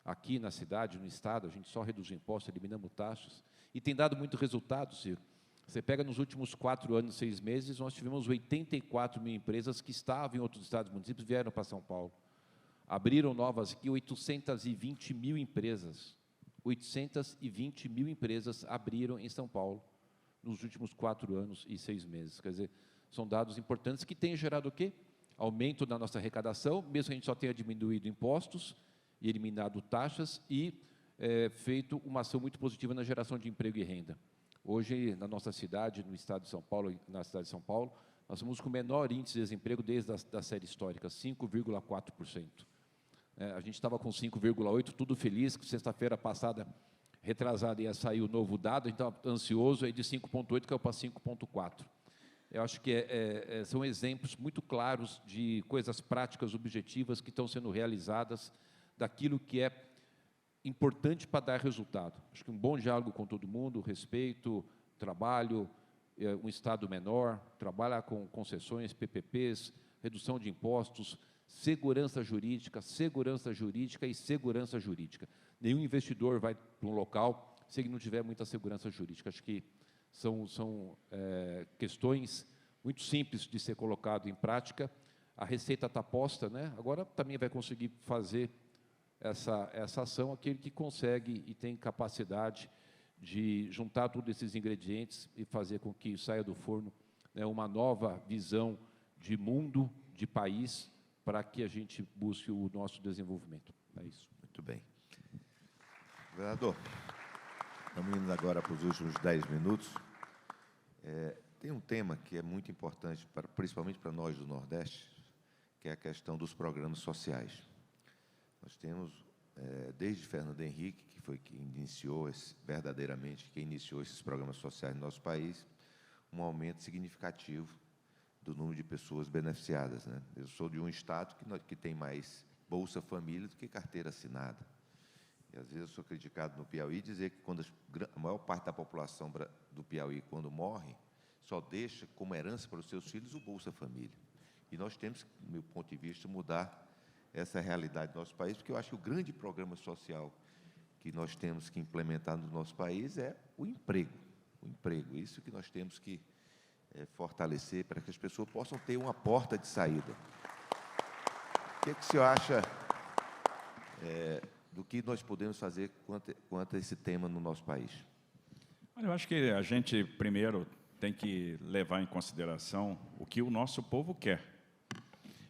Aqui na cidade, no Estado, a gente só reduz impostos, eliminamos taxas, e tem dado muito resultado, Ciro. Você pega nos últimos 4 anos, 6 meses, nós tivemos 84 mil empresas que estavam em outros estados e municípios, vieram para São Paulo. Abriram novas aqui 820 mil empresas. 820 mil empresas abriram em São Paulo nos últimos 4 anos e 6 meses. Quer dizer, são dados importantes que têm gerado o quê? Aumento da nossa arrecadação, mesmo que a gente só tenha diminuído impostos e eliminado taxas e feito uma ação muito positiva na geração de emprego e renda. Hoje, na nossa cidade, no estado de São Paulo, na cidade de São Paulo, nós somos com o menor índice de desemprego desde a série histórica, 5,4%. A gente estava com 5,8%, tudo feliz, que sexta-feira passada, retrasada, ia sair o novo dado, a gente estava ansioso, aí de 5,8% caiu para 5,4%. Eu acho que são exemplos muito claros de coisas práticas, objetivas, que estão sendo realizadas, daquilo que é importante para dar resultado. Acho que um bom diálogo com todo mundo, respeito, trabalho, um Estado menor, trabalhar com concessões, PPPs, redução de impostos, segurança jurídica e segurança jurídica. Nenhum investidor vai para um local se ele não tiver muita segurança jurídica. Acho que são questões muito simples de ser colocado em prática. A receita está posta, né? Agora também vai conseguir fazer essa ação aquele que consegue e tem capacidade de juntar todos esses ingredientes e fazer com que saia do forno, né, uma nova visão de mundo, de país, para que a gente busque o nosso desenvolvimento. É isso. Muito bem. Governador, estamos indo agora para os últimos 10 minutos. Tem um tema que é muito importante, principalmente para nós do Nordeste, que é a questão dos programas sociais. Nós temos, desde Fernando Henrique, que foi quem iniciou verdadeiramente, quem iniciou esses programas sociais no nosso país, um aumento significativo do número de pessoas beneficiadas, né? Eu sou de um estado que tem mais Bolsa Família do que carteira assinada. E, às vezes, eu sou criticado no Piauí dizer que quando a maior parte da população do Piauí, quando morre, só deixa como herança para os seus filhos o Bolsa Família. E nós temos, do meu ponto de vista, mudar essa realidade do nosso país, porque eu acho que o grande programa social que nós temos que implementar no nosso país é o emprego. O emprego, isso que nós temos que fortalecer para que as pessoas possam ter uma porta de saída. O que o senhor acha do que nós podemos fazer quanto a esse tema no nosso país? Olha, eu acho que a gente, primeiro, tem que levar em consideração o que o nosso povo quer.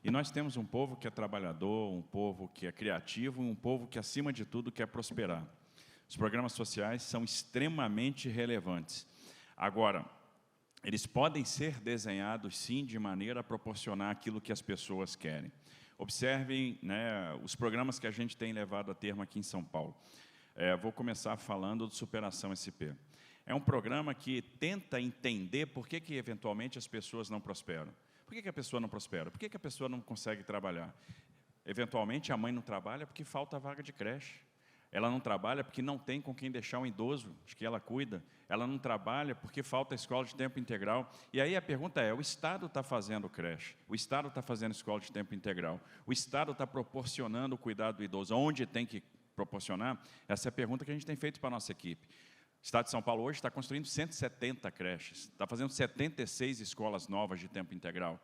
E nós temos um povo que é trabalhador, um povo que é criativo, um povo que, acima de tudo, quer prosperar. Os programas sociais são extremamente relevantes. Agora, eles podem ser desenhados, sim, de maneira a proporcionar aquilo que as pessoas querem. Observem, né, os programas que a gente tem levado a termo aqui em São Paulo. Vou começar falando do Superação SP. É um programa que tenta entender por que eventualmente, as pessoas não prosperam. Por que a pessoa não prospera? Por que a pessoa não consegue trabalhar? Eventualmente, a mãe não trabalha porque falta vaga de creche. Ela não trabalha porque não tem com quem deixar um idoso, de que ela cuida. Ela não trabalha porque falta escola de tempo integral. E aí a pergunta é, o Estado está fazendo creche, o Estado está fazendo escola de tempo integral, o Estado está proporcionando o cuidado do idoso, onde tem que proporcionar? Essa é a pergunta que a gente tem feito para a nossa equipe. O Estado de São Paulo hoje está construindo 170 creches, está fazendo 76 escolas novas de tempo integral.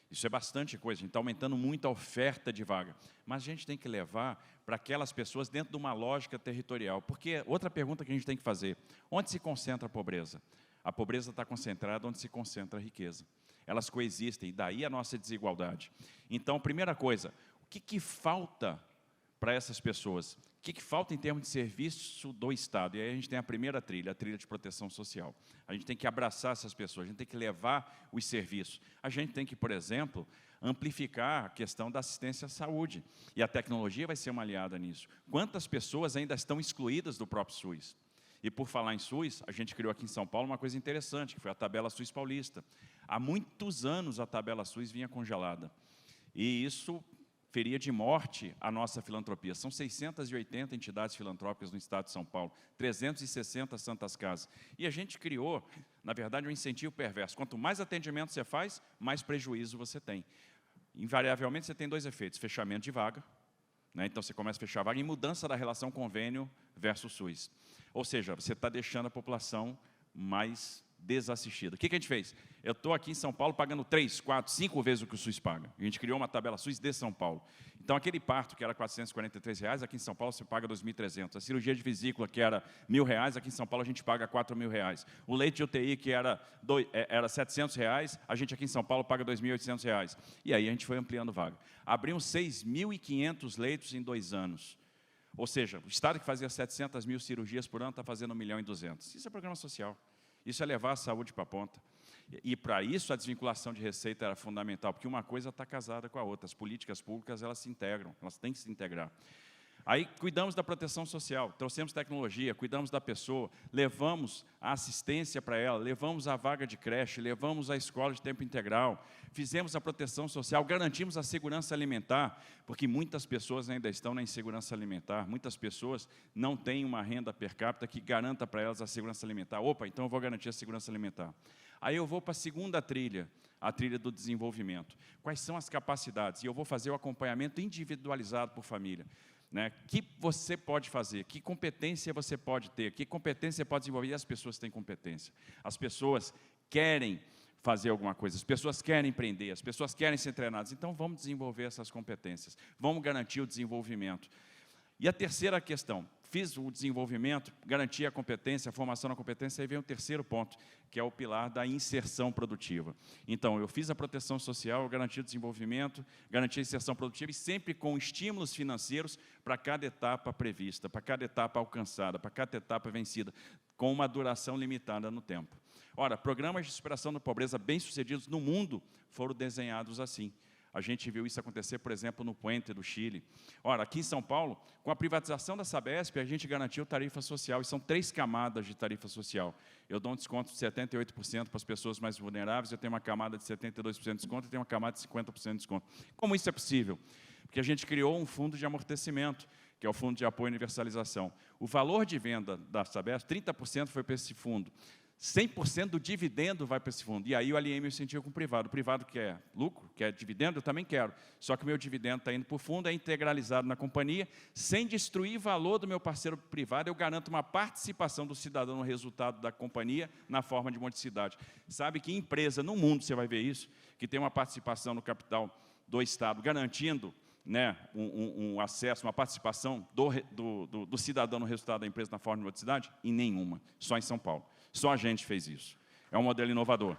Isso é bastante coisa, a gente está aumentando muito a oferta de vaga. Mas a gente tem que levar para aquelas pessoas dentro de uma lógica territorial. Porque outra pergunta que a gente tem que fazer, onde se concentra a pobreza? A pobreza está concentrada onde se concentra a riqueza. Elas coexistem, e daí a nossa desigualdade. Então, primeira coisa, o que falta para essas pessoas? O que falta em termos de serviço do Estado? E aí a gente tem a primeira trilha, a trilha de proteção social. A gente tem que abraçar essas pessoas, a gente tem que levar os serviços. A gente tem que, por exemplo, amplificar a questão da assistência à saúde. E a tecnologia vai ser uma aliada nisso. Quantas pessoas ainda estão excluídas do próprio SUS? E por falar em SUS, a gente criou aqui em São Paulo uma coisa interessante, que foi a tabela SUS paulista. Há muitos anos a tabela SUS vinha congelada. E isso feria de morte a nossa filantropia. São 680 entidades filantrópicas no estado de São Paulo, 360 santas casas. E a gente criou, na verdade, um incentivo perverso. Quanto mais atendimento você faz, mais prejuízo você tem. Invariavelmente, você tem dois efeitos: fechamento de vaga, né? Então você começa a fechar a vaga, e mudança da relação convênio versus SUS. Ou seja, você está deixando a população mais desassistida. O que a gente fez? Eu estou aqui em São Paulo pagando 3, 4, 5 vezes o que o SUS paga. A gente criou uma tabela SUS de São Paulo. Então, aquele parto que era R$ 443, aqui em São Paulo você paga R$ 2.300. A cirurgia de vesícula, que era R$ 1.000, aqui em São Paulo a gente paga R$ 4.000. O leite de UTI, que era R$ 700, a gente aqui em São Paulo paga R$ 2.800. E aí a gente foi ampliando vaga. Abrimos 6.500 leitos em 2 anos. Ou seja, o estado que fazia 700 mil cirurgias por ano está fazendo 1.200.000. Isso é programa social. Isso é levar a saúde para a ponta. E para isso a desvinculação de receita era fundamental, porque uma coisa está casada com a outra. As políticas públicas, elas se integram, elas têm que se integrar. Aí cuidamos da proteção social, trouxemos tecnologia, cuidamos da pessoa, levamos a assistência para ela, levamos a vaga de creche, levamos a escola de tempo integral, fizemos a proteção social, garantimos a segurança alimentar, porque muitas pessoas ainda estão na insegurança alimentar, muitas pessoas não têm uma renda per capita que garanta para elas a segurança alimentar. Opa, então eu vou garantir a segurança alimentar. Aí eu vou para a segunda trilha, a trilha do desenvolvimento. Quais são as capacidades? E eu vou fazer o acompanhamento individualizado por família. Né? Que você pode fazer, que competência você pode ter, que competência você pode desenvolver, e as pessoas têm competência. As pessoas querem fazer alguma coisa, as pessoas querem empreender, as pessoas querem ser treinadas. Então, vamos desenvolver essas competências, vamos garantir o desenvolvimento. E a terceira questão, fiz o desenvolvimento, garantir a competência, a formação na competência, aí vem o terceiro ponto, que é o pilar da inserção produtiva. Então, eu fiz a proteção social, eu garanti o desenvolvimento, garanti a inserção produtiva, e sempre com estímulos financeiros para cada etapa prevista, para cada etapa alcançada, para cada etapa vencida, com uma duração limitada no tempo. Ora, programas de superação da pobreza bem-sucedidos no mundo foram desenhados assim. A gente viu isso acontecer, por exemplo, no Puente do Chile. Ora, aqui em São Paulo, com a privatização da Sabesp, a gente garantiu tarifa social, e são 3 camadas de tarifa social. Eu dou um desconto de 78% para as pessoas mais vulneráveis, eu tenho uma camada de 72% de desconto, e tenho uma camada de 50% de desconto. Como isso é possível? Porque a gente criou um fundo de amortecimento, que é o Fundo de Apoio e Universalização. O valor de venda da Sabesp, 30% foi para esse fundo. 100% do dividendo vai para esse fundo. E aí eu alinhei meu incentivo com o privado. O privado quer lucro, quer dividendo, eu também quero. Só que o meu dividendo está indo para o fundo, é integralizado na companhia, sem destruir valor do meu parceiro privado, eu garanto uma participação do cidadão no resultado da companhia, na forma de modicidade. Sabe que empresa no mundo, você vai ver isso, que tem uma participação no capital do Estado, garantindo, né, um acesso, uma participação do cidadão no resultado da empresa na forma de modicidade? Em nenhuma, só em São Paulo. Só a gente fez isso. É um modelo inovador.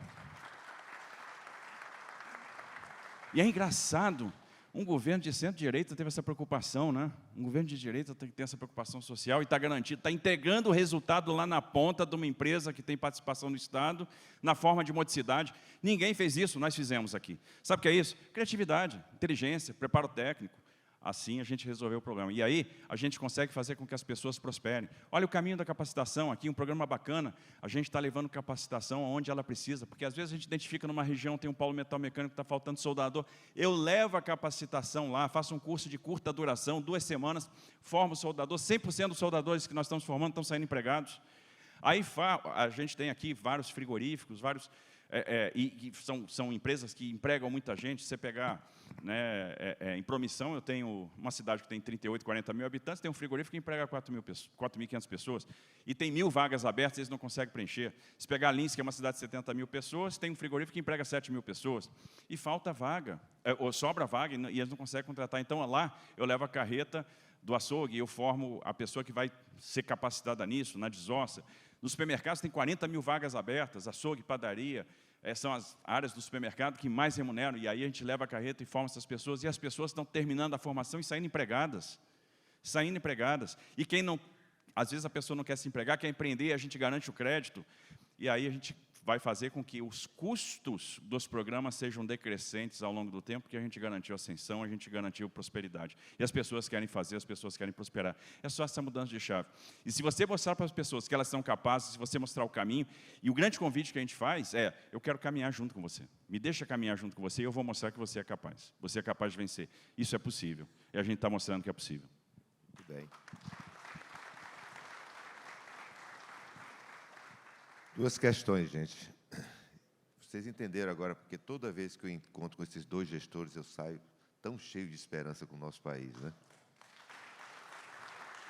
E é engraçado, um governo de centro-direita teve essa preocupação, né? Um governo de direita tem que ter essa preocupação social e está garantido, está integrando o resultado lá na ponta de uma empresa que tem participação do Estado, na forma de modicidade. Ninguém fez isso, nós fizemos aqui. Sabe o que é isso? Criatividade, inteligência, preparo técnico. Assim a gente resolveu o problema. E aí a gente consegue fazer com que as pessoas prosperem. Olha o caminho da capacitação aqui, um programa bacana. A gente está levando capacitação aonde ela precisa, porque às vezes a gente identifica numa região, tem um polo metal mecânico que está faltando soldador. Eu levo a capacitação lá, faço um curso de curta duração, 2 semanas, formo soldador, 100% dos soldadores que nós estamos formando estão saindo empregados. Aí a gente tem aqui vários frigoríficos, vários... e são empresas que empregam muita gente. Se você pegar, né, em Promissão, eu tenho uma cidade que tem 38, 40 mil habitantes, tem um frigorífico que emprega 4.500 pessoas, e tem 1.000 vagas abertas, eles não conseguem preencher. Se pegar Lins, que é uma cidade de 70 mil pessoas, tem um frigorífico que emprega 7.000 pessoas, e falta vaga, ou sobra vaga, e eles não conseguem contratar. Então, lá, eu levo a carreta do açougue, eu formo a pessoa que vai ser capacitada nisso, na desossa. Nos supermercados tem 40 mil vagas abertas, açougue, padaria, são as áreas do supermercado que mais remuneram, e aí a gente leva a carreta e forma essas pessoas, e as pessoas estão terminando a formação e saindo empregadas. E quem não, às vezes a pessoa não quer se empregar, quer empreender, a gente garante o crédito, e aí a gente vai fazer com que os custos dos programas sejam decrescentes ao longo do tempo, porque a gente garantiu ascensão, a gente garantiu prosperidade. E as pessoas querem fazer, as pessoas querem prosperar. É só essa mudança de chave. E se você mostrar para as pessoas que elas são capazes, se você mostrar o caminho, e o grande convite que a gente faz é, eu quero caminhar junto com você. Me deixa caminhar junto com você e eu vou mostrar que você é capaz. Você é capaz de vencer. Isso é possível. E a gente está mostrando que é possível. Muito bem. 2 questões, gente. Vocês entenderam agora, porque toda vez que eu encontro com esses 2 gestores, eu saio tão cheio de esperança com o nosso país, né?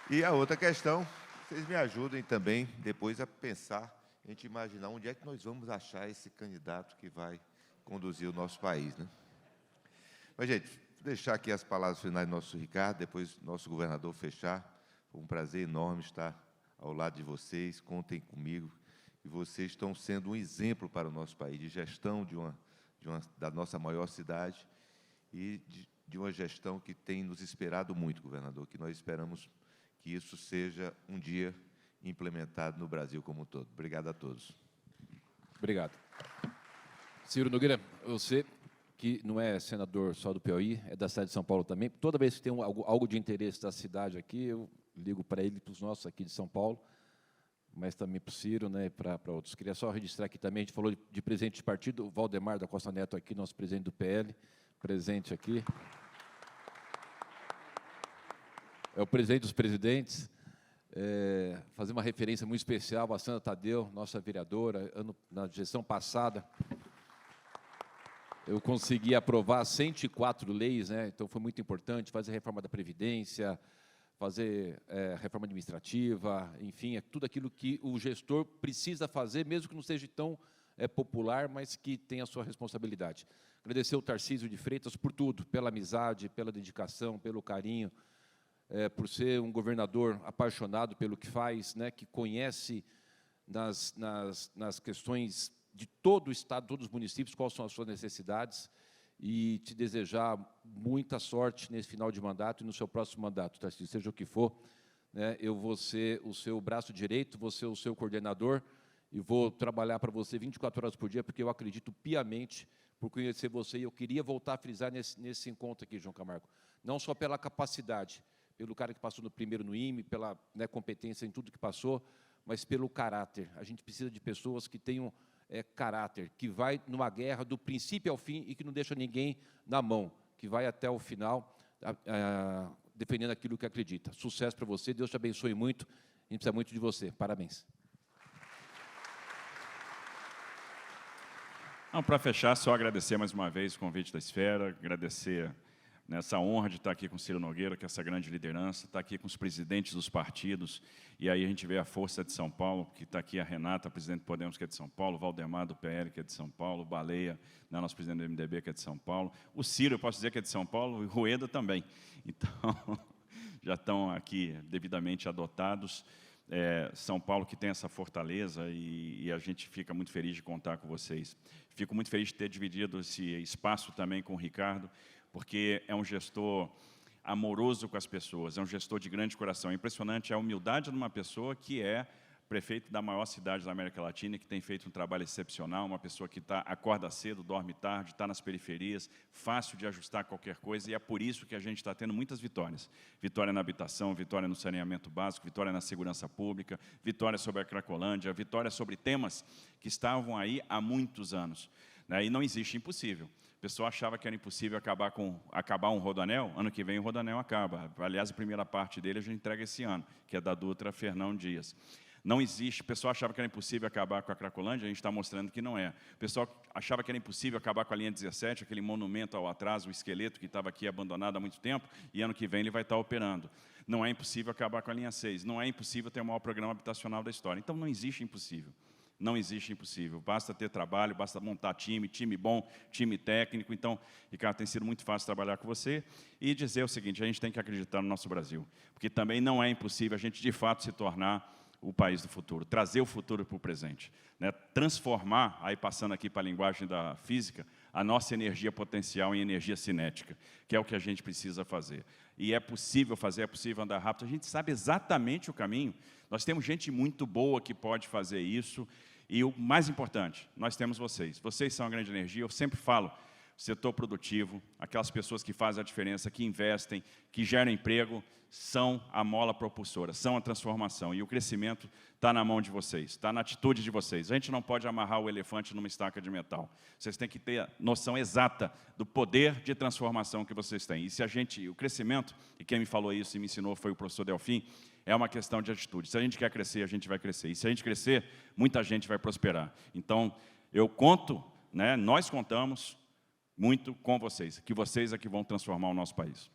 E a outra questão, vocês me ajudem também depois a pensar, a gente imaginar onde é que nós vamos achar esse candidato que vai conduzir o nosso país, né? Mas, gente, vou deixar aqui as palavras finais do nosso Ricardo, depois nosso governador fechar. Foi um prazer enorme estar ao lado de vocês, contem comigo. E vocês estão sendo um exemplo para o nosso país, de gestão da nossa maior cidade e de uma gestão que tem nos esperado muito, governador, que nós esperamos que isso seja um dia implementado no Brasil como um todo. Obrigado a todos. Obrigado. Ciro Nogueira, você que não é senador só do Piauí, é da cidade de São Paulo também, toda vez que tem algo de interesse da cidade aqui, eu ligo para ele e para os nossos aqui de São Paulo, mas também para o Ciro, né, para outros. Queria só registrar aqui também, a gente falou de presidente de partido, o Valdemar da Costa Neto aqui, nosso presidente do PL, presente aqui. É o presidente dos presidentes. Fazer uma referência muito especial à Sandra Tadeu, nossa vereadora, na gestão passada. Eu consegui aprovar 104 leis, né, então foi muito importante, fazer a reforma da Previdência, fazer reforma administrativa, enfim, tudo aquilo que o gestor precisa fazer, mesmo que não seja tão popular, mas que tem a sua responsabilidade. Agradecer ao Tarcísio de Freitas por tudo, pela amizade, pela dedicação, pelo carinho, por ser um governador apaixonado pelo que faz, né, que conhece nas questões de todo o Estado, todos os municípios, quais são as suas necessidades, e te desejar muita sorte nesse final de mandato e no seu próximo mandato, Tarcísio, seja o que for, né, eu vou ser o seu braço direito, vou ser o seu coordenador e vou trabalhar para você 24 horas por dia, porque eu acredito piamente por conhecer você, e eu queria voltar a frisar nesse encontro aqui, João Camargo, não só pela capacidade, pelo cara que passou primeiro no IME, pela, né, competência em tudo que passou, mas pelo caráter. A gente precisa de pessoas que tenham caráter, que vai numa guerra do princípio ao fim e que não deixa ninguém na mão, que vai até o final defendendo aquilo que acredita. Sucesso para você, Deus te abençoe muito, a gente precisa muito de você. Parabéns. Para fechar, só agradecer mais uma vez o convite da Esfera, agradecer nessa honra de estar aqui com o Ciro Nogueira, que é essa grande liderança, estar aqui com os presidentes dos partidos, e aí a gente vê a força de São Paulo, que está aqui a Renata, presidente do Podemos, que é de São Paulo, o Valdemar do PL, que é de São Paulo, o Baleia, né, nosso presidente do MDB, que é de São Paulo, o Ciro, eu posso dizer que é de São Paulo, e o Rueda também. Então, já estão aqui devidamente adotados. São Paulo que tem essa fortaleza e a gente fica muito feliz de contar com vocês. Fico muito feliz de ter dividido esse espaço também com o Ricardo, porque é um gestor amoroso com as pessoas, é um gestor de grande coração. É impressionante a humildade de uma pessoa que é prefeito da maior cidade da América Latina, que tem feito um trabalho excepcional, uma pessoa que acorda cedo, dorme tarde, está nas periferias, fácil de ajustar qualquer coisa, e é por isso que a gente está tendo muitas vitórias. Vitória na habitação, vitória no saneamento básico, vitória na segurança pública, vitória sobre a Cracolândia, vitória sobre temas que estavam aí há muitos anos, né? E não existe impossível. O pessoal achava que era impossível acabar um Rodoanel, ano que vem o Rodoanel acaba. Aliás, a primeira parte dele a gente entrega esse ano, que é da Dutra Fernão Dias. Não existe, o pessoal achava que era impossível acabar com a Cracolândia, a gente está mostrando que não é. O pessoal achava que era impossível acabar com a linha 17, aquele monumento ao atraso, o esqueleto que estava aqui abandonado há muito tempo, e ano que vem ele vai estar operando. Não é impossível acabar com a linha 6, não é impossível ter o maior programa habitacional da história. Então não existe impossível. Não existe impossível, basta ter trabalho, basta montar time bom, time técnico. Então, Ricardo, tem sido muito fácil trabalhar com você e dizer o seguinte: a gente tem que acreditar no nosso Brasil, porque também não é impossível a gente, de fato, se tornar o país do futuro, trazer o futuro para o presente, né? Transformar, aí passando aqui para a linguagem da física, a nossa energia potencial em energia cinética, que é o que a gente precisa fazer. E é possível fazer, é possível andar rápido, a gente sabe exatamente o caminho, nós temos gente muito boa que pode fazer isso, e o mais importante, nós temos vocês são a grande energia. Eu sempre falo, setor produtivo, aquelas pessoas que fazem a diferença, que investem, que geram emprego, são a mola propulsora, são a transformação. E o crescimento está na mão de vocês, está na atitude de vocês. A gente não pode amarrar o elefante numa estaca de metal. Vocês têm que ter a noção exata do poder de transformação que vocês têm. E se o crescimento, e quem me falou isso e me ensinou foi o professor Delfim, é uma questão de atitude. Se a gente quer crescer, a gente vai crescer. E se a gente crescer, muita gente vai prosperar. Então, eu conto, né, nós contamos muito com vocês, que vocês é que vão transformar o nosso país.